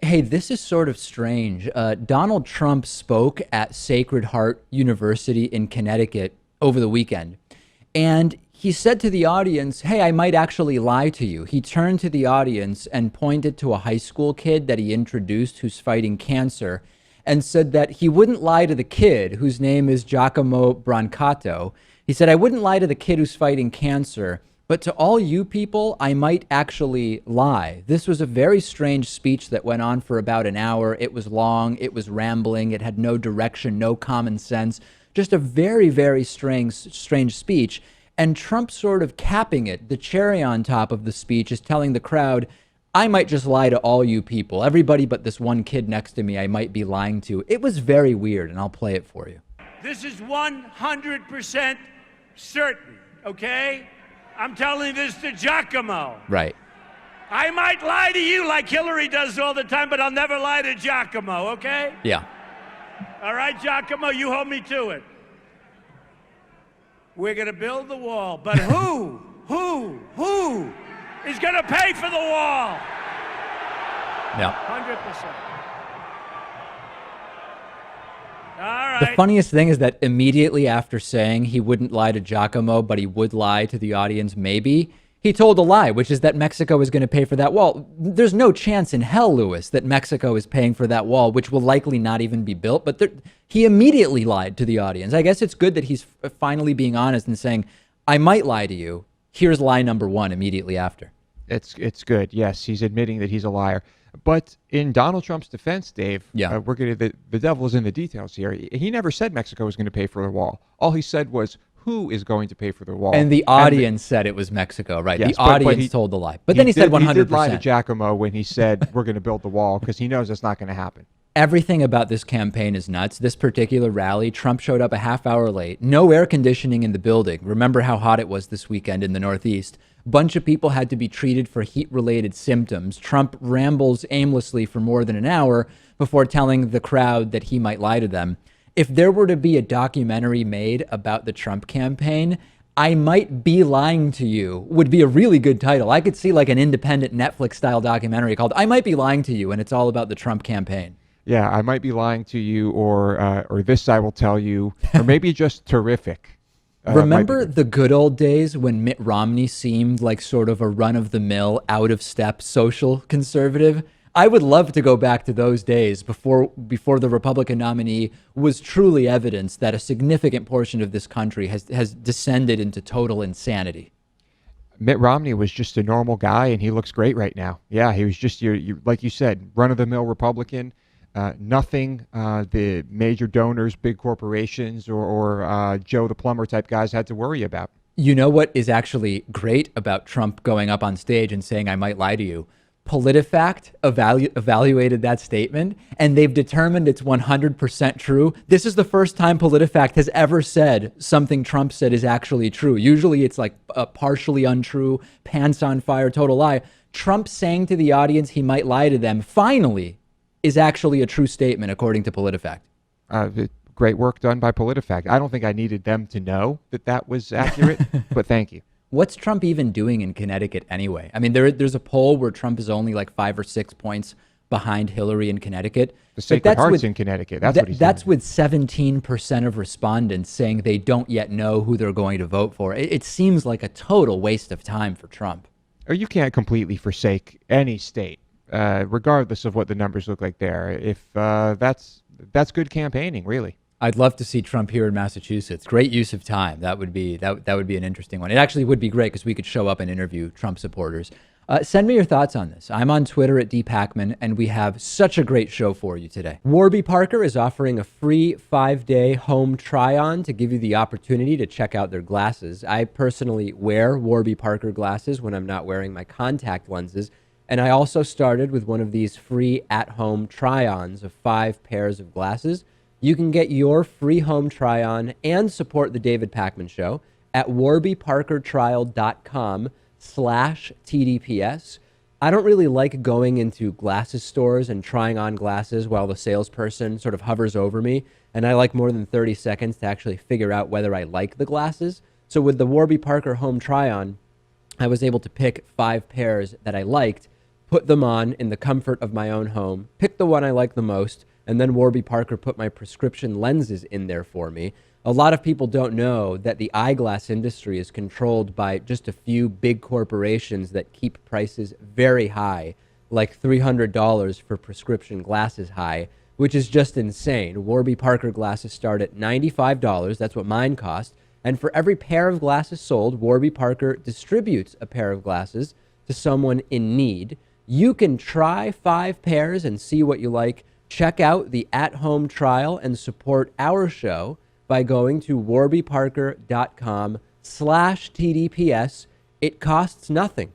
Hey, this is sort of strange. Donald Trump spoke at Sacred Heart University in Connecticut over the weekend. And he said to the audience, "Hey, I might actually lie to you." He turned to the audience and pointed to a high school kid that he introduced who's fighting cancer and said that he wouldn't lie to the kid whose name is Giacomo Brancato. He said, "I wouldn't lie to the kid who's fighting cancer, but to all you people, I might actually lie." This was a very strange speech that went on for about an hour. It was long, it was rambling, it had no direction, no common sense, just a very, very strange speech. And Trump sort of capping it, the cherry on top of the speech is telling the crowd, "I might just lie to all you people. Everybody but this one kid next to me, I might be lying to." It was very weird, and I'll play it for you. This is 100% certain, okay? I'm telling this to Giacomo. Right. I might lie to you like Hillary does all the time, but I'll never lie to Giacomo, okay? Yeah. All right, Giacomo, you hold me to it. We're going to build the wall, but who is going to pay for the wall? Yeah. 100%. All right. The funniest thing is that immediately after saying he wouldn't lie to Giacomo, but he would lie to the audience, maybe, he told a lie, which is that Mexico is going to pay for that wall. There's no chance in hell, Lewis, that Mexico is paying for that wall, which will likely not even be built. But he immediately lied to the audience. I guess it's good that he's finally being honest and saying, "I might lie to you. Here's lie number one," immediately after. It's good. Yes, he's admitting that he's a liar. But in Donald Trump's defense, Dave, Yeah. The devil is in the details here. He never said Mexico was going to pay for the wall. All he said was who is going to pay for the wall. And the audience said it was Mexico, right? Yes, the audience told the lie. But then he said 100%. He did lie to Giacomo when he said we're going to build the wall because he knows it's not going to happen. Everything about this campaign is nuts. This particular rally, Trump showed up a half hour late. No air conditioning in the building. Remember how hot it was this weekend in the Northeast. Bunch of people had to be treated for heat-related symptoms. Trump rambles aimlessly for more than an hour before telling the crowd that he might lie to them. If there were to be a documentary made about the Trump campaign, "I Might Be Lying to You" would be a really good title. I could see like an independent Netflix-style documentary called "I Might Be Lying to You," and it's all about the Trump campaign. Yeah, I might be lying to you, or this I will tell you, or maybe just terrific. Remember the good old days when Mitt Romney seemed like sort of a run-of-the-mill, out-of-step social conservative? I would love to go back to those days before the Republican nominee was truly evidence that a significant portion of this country has descended into total insanity. Mitt Romney was just a normal guy, and he looks great right now. Yeah, he was just your like you said, run-of-the-mill Republican. Nothing the major donors, big corporations, or Joe the plumber type guys had to worry about. You know what is actually great about Trump going up on stage and saying, "I might lie to you"? PolitiFact evaluated that statement, and they've determined it's 100% true. This is the first time PolitiFact has ever said something Trump said is actually true. Usually it's like partially untrue, pants on fire, total lie. Trump saying to the audience he might lie to them, finally, is actually a true statement, according to PolitiFact. Great work done by PolitiFact. I don't think I needed them to know that was accurate, but thank you. What's Trump even doing in Connecticut anyway? I mean, there's a poll where Trump is only like 5 or 6 points behind Hillary in Connecticut. The Sacred Heart's in Connecticut. That's what he's That's doing. with 17% of respondents saying they don't yet know who they're going to vote for. It seems like a total waste of time for Trump. Or you can't completely forsake any state, regardless of what the numbers look like there. If that's good campaigning, really. I'd love to see Trump here in Massachusetts. Great use of time. That would be an interesting one. It actually would be great because we could show up and interview Trump supporters. Send me your thoughts on this. I'm on Twitter at @dpakman, and we have such a great show for you today. Warby Parker is offering a free 5-day home try-on to give you the opportunity to check out their glasses. I personally wear Warby Parker glasses when I'm not wearing my contact lenses, and I also started with one of these free at-home try-ons of 5 pairs of glasses. You can get your free home try-on and support the David Pakman Show at warbyparkertrial.com/TDPS. I don't really like going into glasses stores and trying on glasses while the salesperson sort of hovers over me, and I like more than 30 seconds to actually figure out whether I like the glasses. So with the Warby Parker home try-on, I was able to pick 5 pairs that I liked, put them on in the comfort of my own home, pick the one I like the most, and then Warby Parker put my prescription lenses in there for me. A lot of people don't know that the eyeglass industry is controlled by just a few big corporations that keep prices very high, like $300 for prescription glasses high, which is just insane. Warby Parker glasses start at $95. That's what mine cost. And for every pair of glasses sold, Warby Parker distributes a pair of glasses to someone in need. You can try 5 pairs and see what you like. Check out the at-home trial and support our show by going to warbyparker.com/TDPS. It costs nothing.